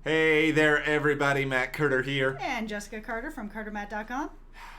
Hey there, everybody. Matt Carter here. And Jessica Carter from CARTERMATT.com.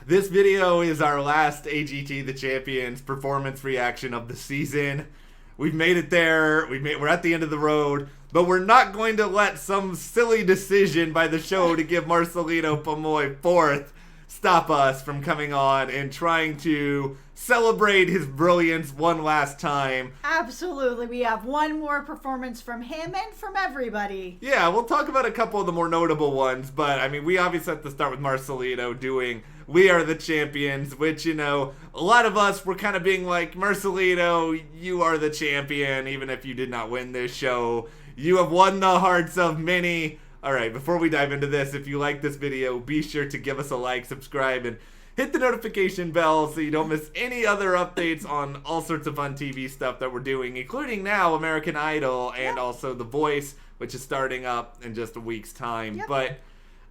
This video is our last AGT The Champions performance reaction of the season. We've made it there. We're at the end of the road, but we're not going to let some silly decision by the show to give Marcelito Pomoy fourth stop us from coming on and trying to celebrate his brilliance one last time. Absolutely. We have one more performance from him and from everybody. Yeah, we'll talk about a couple of the more notable ones, but I mean, we obviously have to start with Marcelito doing We Are the Champions, which, you know, a lot of us were kind of being like, Marcelito, you are the champion, even if you did not win this show. You have won the hearts of many. Alright, before we dive into this, if you like this video, be sure to give us a like, subscribe, and hit the notification bell so you don't miss any other updates on all sorts of fun TV stuff that we're doing, including now American Idol and also The Voice, which is starting up in just a week's time. Yep. But,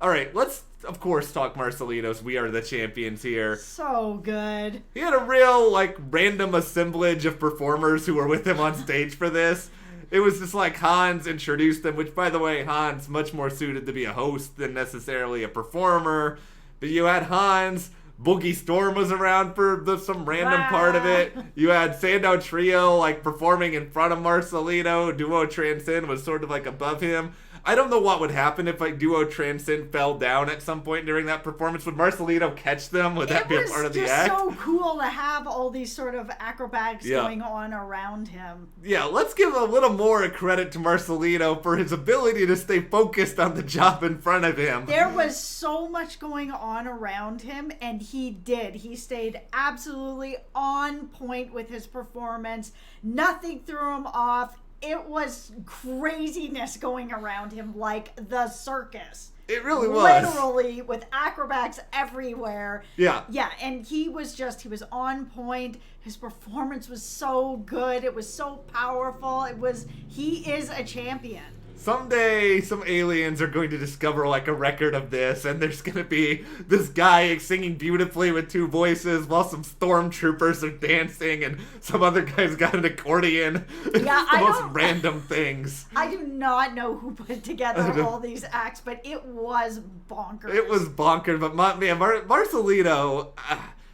alright, let's, of course, talk Marcelito's We Are the Champions here. So good. He had a real, random assemblage of performers who were with him on stage for this. It was just like Hans introduced them, which, by the way, Hans much more suited to be a host than necessarily a performer. But you had Hans, Boogie Storm was around for some random part of it. You had Sandow Trio, performing in front of Marcelito. Duo Transcend was sort of, above him. I don't know what would happen if, Duo Transcend fell down at some point during that performance. Would Marcelito catch them? Would that be a part of the act? It was just so cool to have all these sort of acrobatics going on around him. Yeah, let's give a little more credit to Marcelito for his ability to stay focused on the job in front of him. There was so much going on around him, and he did. He stayed absolutely on point with his performance. Nothing threw him off. It was craziness going around him like the circus. It really was. Literally, with acrobats everywhere. Yeah. Yeah, and he was on point. His performance was so good. It was so powerful. He is a champion. Someday, some aliens are going to discover, a record of this, and there's going to be this guy singing beautifully with two voices while some stormtroopers are dancing, and some other guy's got an accordion. It's the most random things. I do not know who put together all these acts, but it was bonkers. It was bonkers, but Marcelito,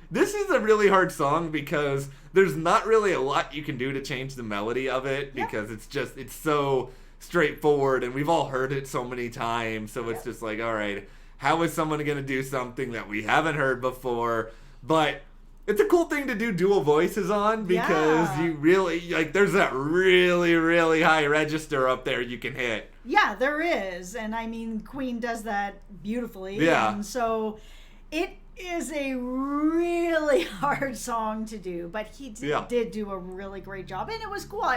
this is a really hard song because there's not really a lot you can do to change the melody of it, because it's so straightforward, and we've all heard it so many times, so it's just all right, how is someone going to do something that we haven't heard before? But it's a cool thing to do dual voices on, because you really, there's that really, really high register up there you can hit. Yeah, there is, and I mean, Queen does that beautifully, and so it is a really hard song to do, but he did do a really great job, and it was cool.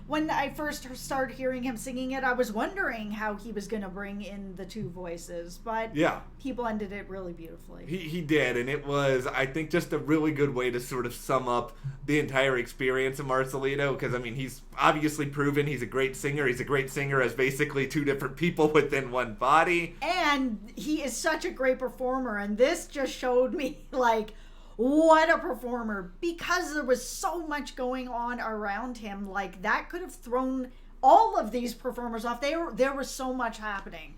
When I first started hearing him singing it, I was wondering how he was going to bring in the two voices, but he blended it really beautifully. He did, and it was, I think, just a really good way to sort of sum up the entire experience of Marcelito, because, I mean, he's obviously proven he's a great singer. He's a great singer as basically two different people within one body. And he is such a great performer, and this just showed me, what a performer, because there was so much going on around him. That could have thrown all of these performers off. There was so much happening.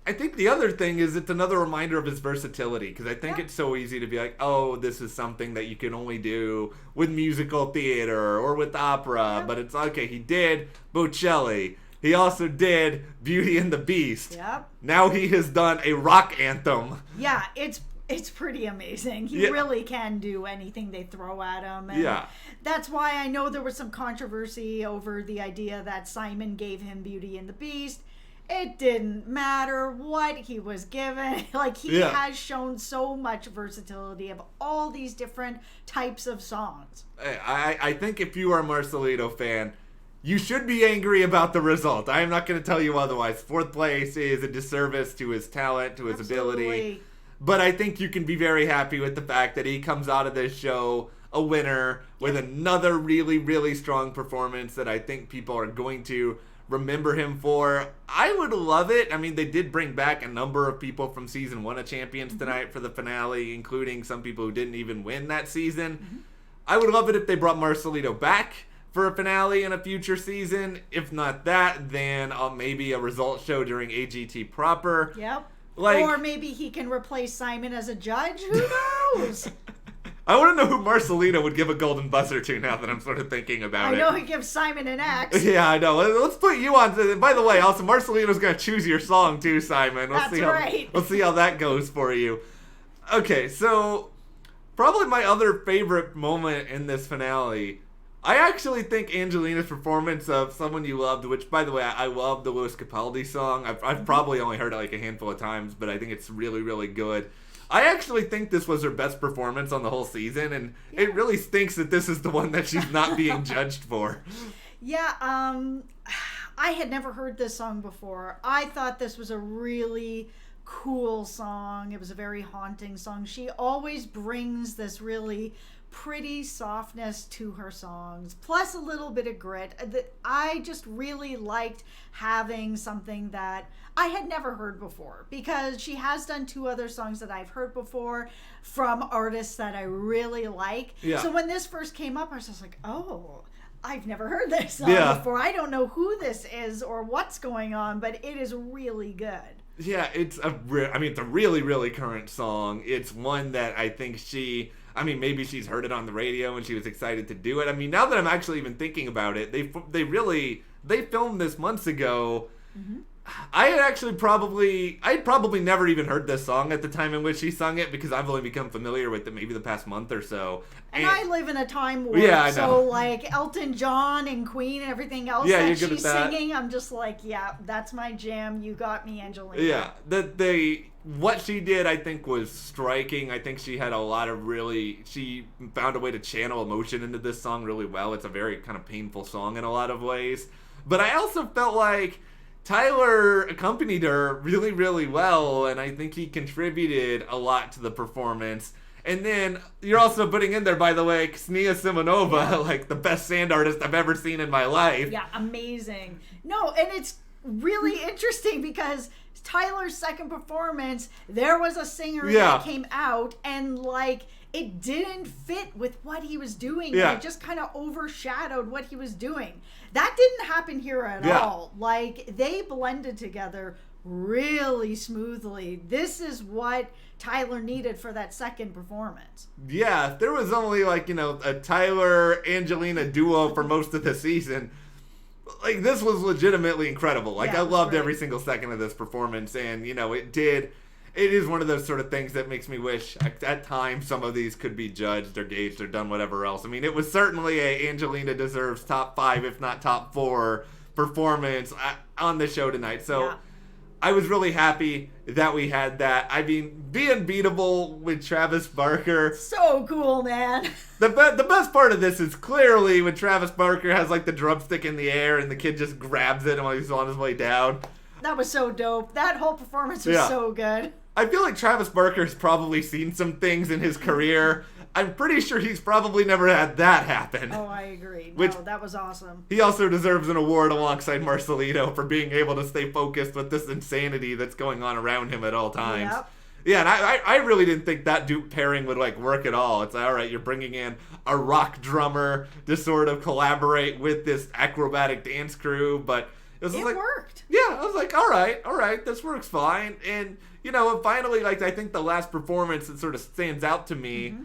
I think the other thing is it's another reminder of his versatility, because I think it's so easy to be like, oh, this is something that you can only do with musical theater or with opera, but it's okay, he did Bocelli. He also did Beauty and the Beast. Yep. Now he has done a rock anthem. Yeah, it's pretty amazing. He really can do anything they throw at him. And that's why I know there was some controversy over the idea that Simon gave him Beauty and the Beast. It didn't matter what he was given. He has shown so much versatility of all these different types of songs. I think if you are a Marcelito fan, you should be angry about the result. I am not going to tell you otherwise. Fourth place is a disservice to his talent, to his ability. But I think you can be very happy with the fact that he comes out of this show a winner with another really, really strong performance that I think people are going to remember him for. I would love it. I mean, they did bring back a number of people from season 1 of Champions tonight for the finale, including some people who didn't even win that season. I would love it if they brought Marcelito back for a finale in a future season. If not that, then maybe a result show during AGT proper. Yep. Like, or maybe he can replace Simon as a judge. Who knows? I want to know who Marcelito would give a golden buzzer to now that I'm sort of thinking about it. I know he gives Simon an axe. Yeah, I know. Let's put you on. By the way, also, Marcelito's going to choose your song too, Simon. That's right. We'll see how that goes for you. Okay, so probably my other favorite moment in this finale, I actually think Angelina's performance of Someone You Loved, which, by the way, I love the Louis Capaldi song. I've probably only heard it like a handful of times, but I think it's really, really good. I actually think this was her best performance on the whole season, and it really stinks that this is the one that she's not being judged for. Yeah, I had never heard this song before. I thought this was a really cool song. It was a very haunting song. She always brings this really pretty softness to her songs, plus a little bit of grit. I just really liked having something that I had never heard before, because she has done 2 other songs that I've heard before from artists that I really like. Yeah. So when this first came up, I was just like, oh, I've never heard this song before. I don't know who this is or what's going on, but it is really good. Yeah, it's a really, really current song. It's one that I think maybe she's heard it on the radio and she was excited to do it. I mean, now that I'm actually even thinking about it, they filmed this months ago. Mm-hmm. I'd probably never even heard this song at the time in which she sung it, because I've only become familiar with it maybe the past month or so. And I live in a time warp, so like Elton John and Queen and everything else that she's singing, I'm just like, yeah, that's my jam. You got me, Angelina. Yeah, what she did, I think, was striking. I think she had she found a way to channel emotion into this song really well. It's a very kind of painful song in a lot of ways. But I also felt like Tyler accompanied her really, really well, and I think he contributed a lot to the performance. And then you're also putting in there, by the way, Ksenia Simonova, like the best sand artist I've ever seen in my life. Yeah, amazing. No, and it's really interesting because Tyler's second performance, there was a singer that came out and like it didn't fit with what he was doing. Yeah. It just kind of overshadowed what he was doing. That didn't happen here at all. Like they blended together really smoothly. This is what Tyler needed for that second performance. Yeah, if there was only a Tyler Angelina duo for most of the season, like this was legitimately incredible. Like I loved every single second of this performance, and it is one of those sort of things that makes me wish at times some of these could be judged or gauged or done whatever else. I mean, it was certainly a Angelina deserves top 5, if not top 4 performance on the show tonight. So I was really happy that we had that. I mean, being beatable with Travis Barker. So cool, man. The best part of this is clearly when Travis Barker has like the drumstick in the air and the kid just grabs it while he's on his way down. That was so dope. That whole performance was so good. I feel like Travis Barker's probably seen some things in his career. I'm pretty sure he's probably never had that happen. Oh, I agree. That was awesome. He also deserves an award alongside Marcelito for being able to stay focused with this insanity that's going on around him at all times. Yep. Yeah, and I really didn't think that dupe pairing would work at all. It's like, all right, you're bringing in a rock drummer to sort of collaborate with this acrobatic dance crew, but it worked. Yeah, I was like, all right, this works fine. And finally, I think the last performance that sort of stands out to me. Mm-hmm.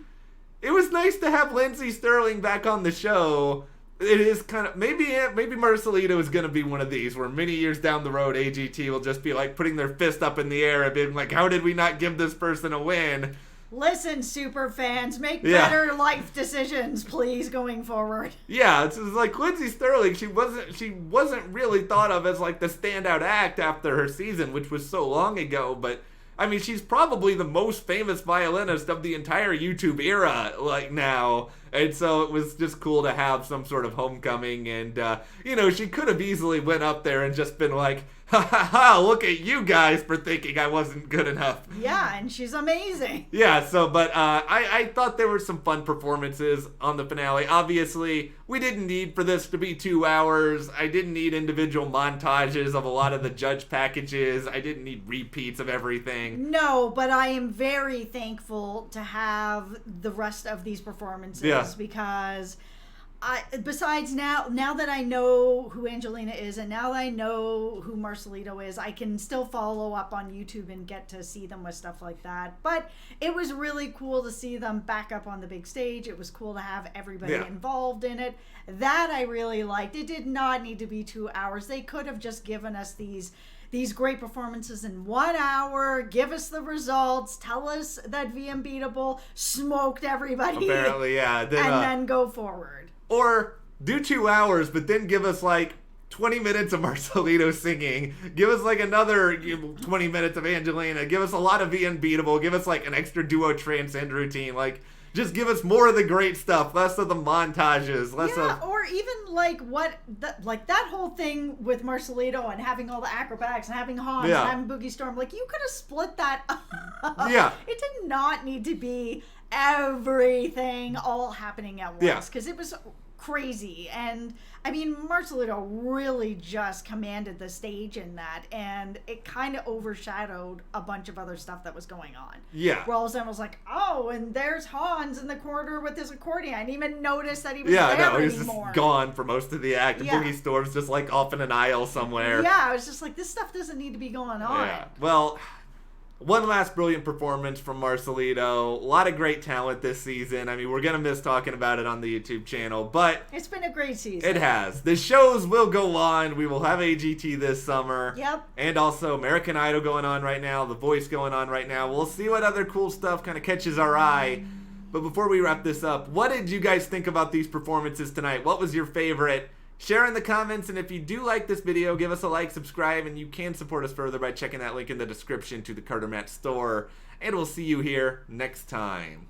It was nice to have Lindsey Sterling back on the show. It is kind of maybe Marcelito is going to be one of these where many years down the road AGT will just be like putting their fist up in the air and being like, how did we not give this person a win? Listen, super fans, make better life decisions, please, going forward. Yeah, it's like Lindsey Sterling. She wasn't really thought of as like the standout act after her season, which was so long ago, but I mean, she's probably the most famous violinist of the entire YouTube era, now. And so it was just cool to have some sort of homecoming. And, she could have easily went up there and just been like, ha ha ha, look at you guys for thinking I wasn't good enough. Yeah, and she's amazing. Yeah, but I thought there were some fun performances on the finale. Obviously, we didn't need for this to be 2 hours. I didn't need individual montages of a lot of the judge packages. I didn't need repeats of everything. No, but I am very thankful to have the rest of these performances because besides now that I know who Angelina is and now that I know who Marcelito is, I can still follow up on YouTube and get to see them with stuff like that. But it was really cool to see them back up on the big stage. It was cool to have everybody involved in it. That I really liked. It did not need to be 2 hours. They could have just given us these great performances in 1 hour, give us the results, tell us that VM Beatable smoked everybody. Apparently, yeah. Then go forward. Or do 2 hours, but then give us like 20 minutes of Marcelito singing. Give us like another 20 minutes of Angelina. Give us a lot of VM Beatable. Give us like an extra duo transcend routine. Like, just give us more of the great stuff, less of the montages, or even like that whole thing with Marcelito and having all the acrobatics and having Hans and having Boogie Storm. Like, you could have split that up. Yeah. It did not need to be everything all happening at once because it was crazy. And I mean, Marcelito really just commanded the stage in that, and it kind of overshadowed a bunch of other stuff that was going on. Yeah. Where all of a sudden I was like, oh, and there's Hans in the corner with his accordion. I didn't even notice that he was there anymore. He was just gone for most of the act. And Boogie Storm's just like off in an aisle somewhere. Yeah, I was just like, this stuff doesn't need to be going on. Yeah. Well, one last brilliant performance from Marcelito. A lot of great talent this season. I mean, we're going to miss talking about it on the YouTube channel, but it's been a great season. It has. The shows will go on. We will have AGT this summer. Yep. And also American Idol going on right now. The Voice going on right now. We'll see what other cool stuff kind of catches our eye. But before we wrap this up, what did you guys think about these performances tonight? What was your favorite? Share in the comments, and if you do like this video, give us a like, subscribe, and you can support us further by checking that link in the description to the CARTERMATT store. And we'll see you here next time.